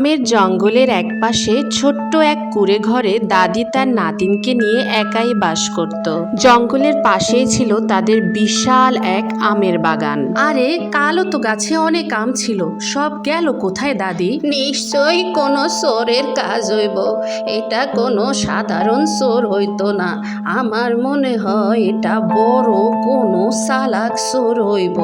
আমের জঙ্গলের একপাশে ছোট্ট এক কুঁড়ে ঘরে দাদি তার নাতিনকে নিয়ে একাই বাস করত। জঙ্গলের পাশেই ছিল তাদের বিশাল এক আমের বাগান। আরে কালও তো গাছে অনেক আম ছিল, সব গেল কোথায় দাদি? নিশ্চয়ই কোনো চোরের কাজ হইব। এটা কোনো সাধারণ চোর হইতো না। আমার মনে হয় এটা বড় কোনো চালাক চোর হইব।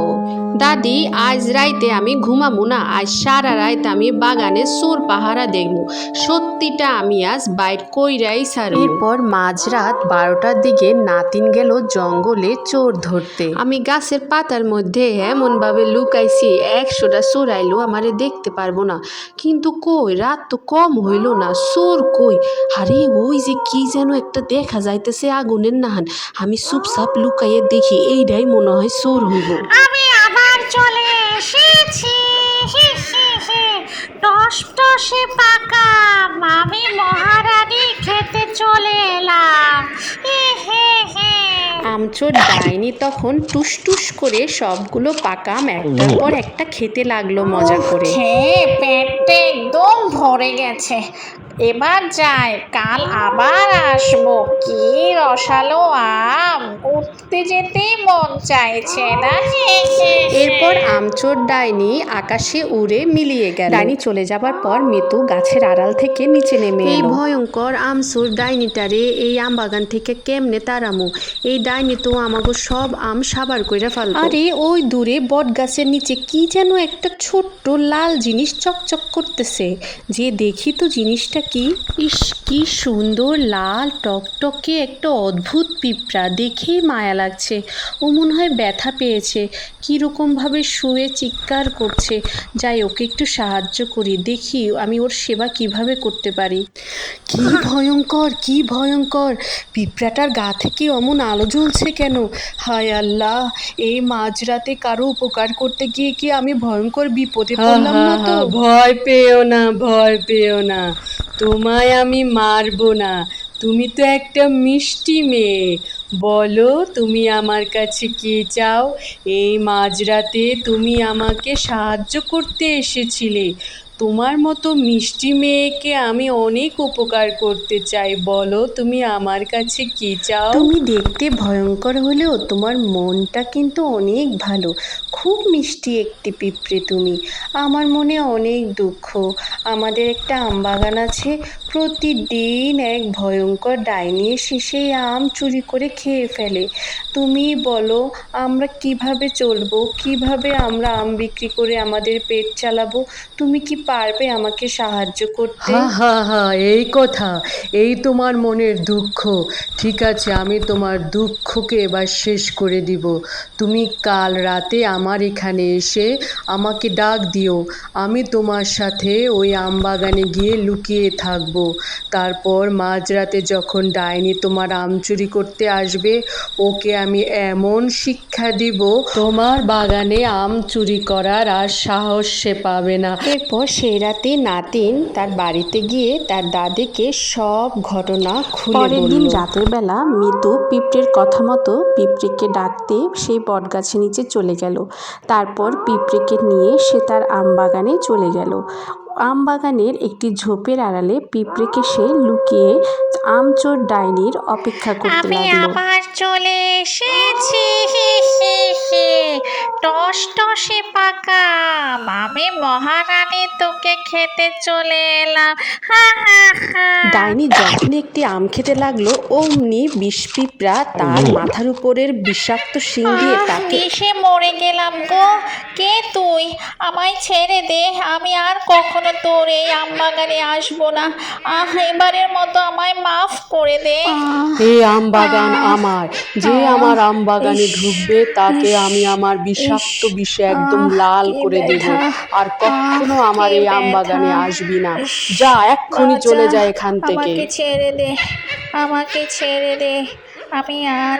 দাদি, আজ রাইতে আমি ঘুমাবো না, আজ সারা রাত আমি বাগানে চোর পাহারা দেখবো। সত্যিটা আমি আজ বাইর কইরাই ছাড়ব। এরপর মাঝরাত 12টার দিকে নাতিন গেল জঙ্গলে চোর ধরতে। আমি গাছের পাতার মধ্যে এমন ভাবে লুকাইছি 100টা চোর আইলো আমারে দেখতে পারবো না। কিন্তু কই, রাত তো কম হইল না, চোর কই? আরে ওই যে কি যেন একটা দেখা যাইতেছে আগুনের নাহান। আমি চুপচাপ লুকাইয়ে দেখি, এইটাই মনে হয় চোর হইব। আমি আবার চলে এসেছি। টসটসে পাকা আমি মহারানী খেতে চলে এলাম। আমচোর ডাইনি তখন টুস করে সবগুলো পাকা আম একটার পর একটা খেতে লাগলো মজা করে। খেয়ে পেটে একদম ভরে গেছে। এবার যাই, কাল আবার আসবো। কি রসালো আম, উঠতে যেতেই মন চাইছে না। এরপর আমচোর ডাইনি আকাশে উড়ে মিলিয়ে গেল। ডাইনি চলে যাবার পর মিতু গাছের আড়াল থেকে নিচে নেমে এলো। এই ভয়ঙ্কর আমচোর ডাইনিটারে এই আম বাগান থেকে কেমনে তাড়ামু? এই ডাইনি তো আমাগো সব আম সাবার কইরা ফেলবো। আরে ওই দূরে বট গাছের নিচে কি যেন একটা ছোট্ট লাল জিনিস চকচক করতেছে, যে দেখি তো জিনিসটা কি। ইস, কি সুন্দর লাল টকটকে একটা অদ্ভুত পিঁপড়া, দেখেই মায়া লাগছে। ও মনে হয় ব্যথা পেয়েছে, কীরকমভাবে শুয়ে চিৎকার করছে। যাই, ওকে একটু সাহায্য করি, দেখি আমি ওর সেবা কিভাবে করতে পারি। কি ভয়ঙ্কর, কি ভয়ঙ্কর! পিঁপড়াটার গা থেকে অমন আলো জ্বলছে কেন? হায় আল্লাহ, এই মাঝরাতে কারো উপকার করতে গিয়ে কি আমি ভয়ঙ্কর বিপদে পড়লাম না তো? ভয় পেও না, ভয় পেও না, তোমায় আমি মারবো না। তুমি তো একটা মিষ্টি মেয়ে। বলো, তুমি আমার কাছে কি চাও? এই মাঝরাতে তুমি আমাকে সাহায্য করতে এসেছিলে। তোমার মতো মিষ্টি মেয়েকে আমি অনেক উপকার করতে চাই। বলো, তুমি আমার কাছে কি চাও? তুমি দেখতে ভয়ঙ্কর হলেও তোমার মনটা কিন্তু অনেক ভালো। খুব মিষ্টি একটি পিঁপড়ে তুমি। আমার মনে অনেক দুঃখ। আমাদের একটা আম বাগান আছে, প্রতিদিন এক ভয়ঙ্কর ডাইনি এসে সেই আম চুরি করে খেয়ে ফেলে। তুমি বলো, আমরা কিভাবে চলবো? কিভাবে আমরা আম বিক্রি করে আমাদের পেট চালাবো? তুমি কি পারবে আমাকে সাহায্য করতে? এই কথা, এই তোমার মনের দুঃখ। ঠিক আছে, আমি তোমার দুঃখকে এবার শেষ করে দিব। তুমি কাল রাতে আমার এখানে এসে আমাকে ডাক দিও। আমি তোমার সাথে ওই আম বাগানে গিয়ে লুকিয়ে থাকবো। তারপর মাঝরাতে যখন ডাইনি তোমার আম চুরি করতে আসবে, ওকে আমি এমন শিক্ষা দিব, তোমার বাগানে আম চুরি করার আর সাহস সে পাবে না। এরপর সেই রাতে নাতিন তার বাড়িতে গিয়ে তার দাদিকে সব ঘটনা খুলে বলল। পরের দিন রাতের বেলা মিতু পিঁপড়ের কথা মতো পিঁপড়েকে ডাকতে সেই বটগাছের নিচে চলে গেল। তারপর পিঁপড়েকে নিয়ে সে তার আম বাগানে চলে গেল। আম বাগানের একটি ঝোপের আড়ালে পিঁপড়েকে সে লুকিয়ে আমচোর ডাইনির অপেক্ষা করতে লাগলো। আমি আবার চলে এসেছি। টসটসে পাকা আমি মহারানী তোকে খেতে চলে এলাম। ডাইনি যখন একটি আম খেতে লাগলো, অমনি বিষ পিঁপড়া তার মাথার উপরের বিষাক্ত শিং দিয়ে তাকে বিষে মরে গেলাম গো। কে তুই? আমায় ছেড়ে দে, আমি আর কখনো তোর এই আম বাগানে আসবো না। এবারের মতো আমায় মাফ করে দে। এই আম বাগান আমার। যে আমার আম বাগানে ঢুকবে তাকে আমি আমার বিষাক্ত বিষে একদম লাল করে দেব। আর কখনো আমার এই আম বাগানে আসবি না। যা, এক্ষুনি চলে যায় এখান থেকে। আমাকে ছেড়ে দে, আমাকে ছেড়ে দে, আমি আর